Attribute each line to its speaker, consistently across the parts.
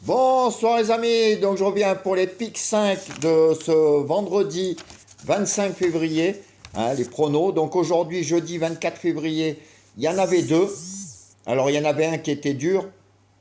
Speaker 1: Bonsoir les amis, donc je reviens pour les pics 5 de ce vendredi 25 février, les pronos. Donc aujourd'hui, jeudi 24 février, il y en avait deux. Alors il y en avait un qui était dur,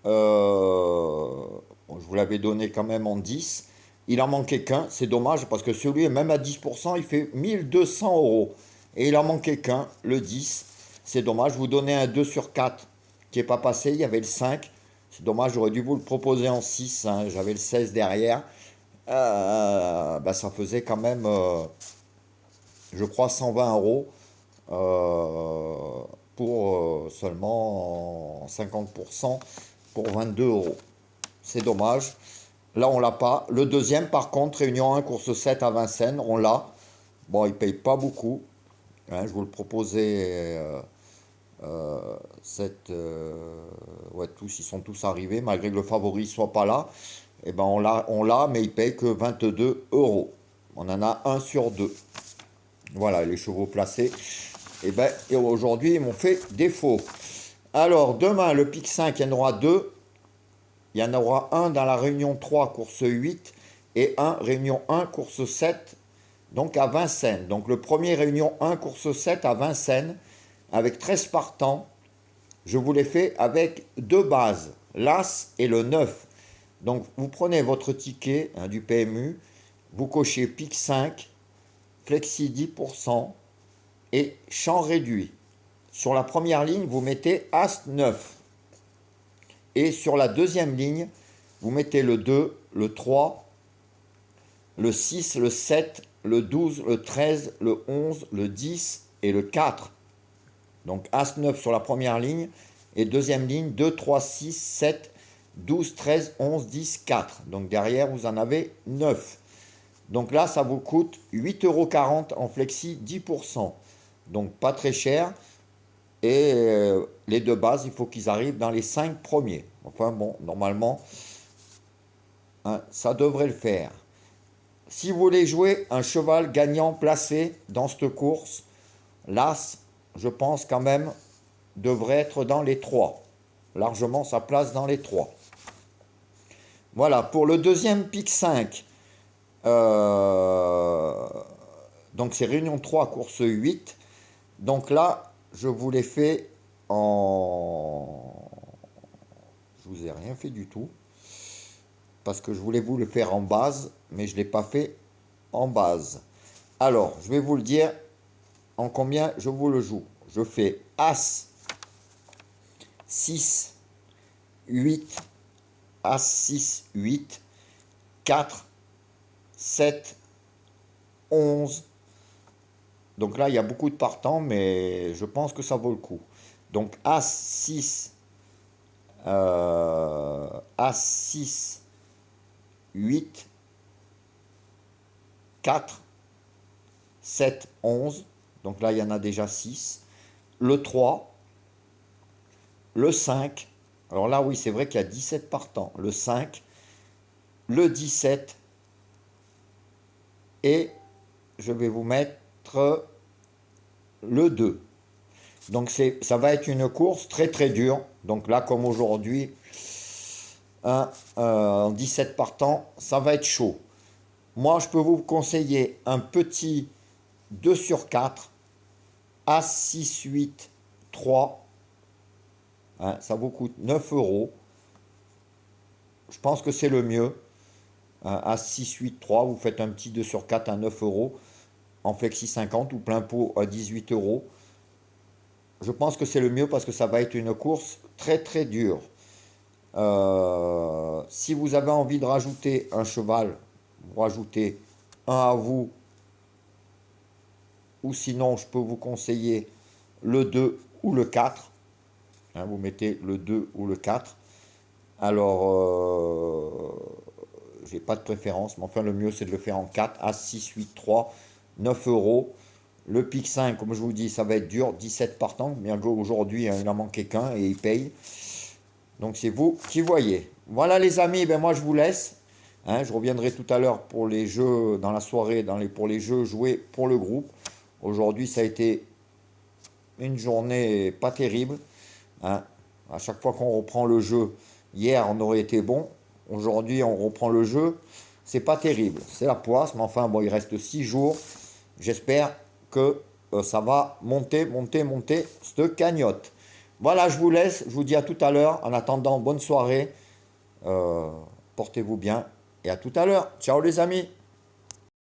Speaker 1: bon, je vous l'avais donné quand même en 10. Il en manquait qu'un, c'est dommage parce que celui, même à 10%, il fait 1 200 euros. Et il en manquait qu'un, le 10. C'est dommage, je vous donnais un 2 sur 4 qui n'est pas passé, il y avait le 5. C'est dommage, j'aurais dû vous le proposer en 6, hein, j'avais le 16 derrière. Ça faisait quand même, je crois, 120 euros pour seulement 50% pour 22 euros. C'est dommage. Là, on l'a pas. Le deuxième, par contre, Réunion 1, course 7 à Vincennes, on l'a. Bon, il paye pas beaucoup, hein, je vous le proposais. Ouais, tous, ils sont tous arrivés, malgré que le favori soit pas là. Et ben on l'a, mais il paye que 22 euros. On en a un sur deux. Voilà, les chevaux placés. Et aujourd'hui, ils m'ont fait défaut. Alors, demain, le pic 5, il y en aura deux. Il y en aura un dans la réunion 3, course 8, et un réunion 1, course 7, donc à Vincennes. Donc le premier réunion 1, course 7 à Vincennes, avec 13 partants. Je vous l'ai fait avec deux bases, l'As et le 9. Donc vous prenez votre ticket, hein, du PMU, vous cochez pic 5, flexi 10% et champ réduit. Sur la première ligne, vous mettez As 9. Et sur la deuxième ligne, vous mettez le 2, le 3, le 6, le 7, le 12, le 13, le 11, le 10 et le 4. Donc As 9 sur la première ligne et deuxième ligne 2, 3, 6, 7, 12, 13, 11, 10, 4. Donc derrière, vous en avez 9. Donc là, ça vous coûte 8,40 € en flexi 10%. Donc pas très cher. Et les deux bases, il faut qu'ils arrivent dans les 5 premiers. Enfin bon, normalement, hein, ça devrait le faire. Si vous voulez jouer un cheval gagnant placé dans cette course, l'As, je pense quand même, devrait être dans les 3. Largement sa place dans les 3. Voilà, pour le deuxième pic 5, donc c'est Réunion 3, course 8. Donc là, je vous l'ai fait en... Je vous ai rien fait du tout, parce que je voulais vous le faire en base, mais je ne l'ai pas fait en base. Alors, je vais vous le dire en combien je vous le joue. Je fais As 6, 8, As 6, 8, 4, 7, 11. Donc là, il y a beaucoup de partants, mais je pense que ça vaut le coup. Donc As 6, As 6, 8, 4, 7, 11. Donc là, il y en a déjà 6. Le 3, le 5. Alors là, oui, c'est vrai qu'il y a 17 partants. Le 5, le 17 et je vais vous mettre le 2. Donc ça va être une course très très dure. Donc là, comme aujourd'hui, en 17 partants, ça va être chaud. Moi, je peux vous conseiller un petit 2 sur 4, As 6, 8, 3. Hein, ça vous coûte 9 euros. Je pense que c'est le mieux. As 6, 8, 3, vous faites un petit 2 sur 4 à 9 euros en flexi 50 ou plein pot à 18 euros. Je pense que c'est le mieux parce que ça va être une course très très dure. Si vous avez envie de rajouter un cheval, vous rajoutez un à vous, ou sinon je peux vous conseiller le 2 ou le 4. Hein, vous mettez le 2 ou le 4. Alors, j'ai pas de préférence, mais enfin le mieux c'est de le faire en 4, As 6, 8, 3, 9 euros. Le pic 5, comme je vous dis, ça va être dur, 17 partants. Bien qu'aujourd'hui, il n'en manquait qu'un et il paye. Donc c'est vous qui voyez. Voilà les amis, ben moi je vous laisse. Hein, je reviendrai tout à l'heure pour les jeux dans la soirée, pour les jeux joués pour le groupe. Aujourd'hui, ça a été une journée pas terrible. Hein. À chaque fois qu'on reprend le jeu, hier on aurait été bon. Aujourd'hui, on reprend le jeu. C'est pas terrible. C'est la poisse, mais enfin, bon, il reste 6 jours. J'espère que ça va monter cette cagnotte. Voilà, je vous laisse. Je vous dis à tout à l'heure. En attendant, bonne soirée. Euh, Portez-vous bien et à tout à l'heure. Ciao les amis.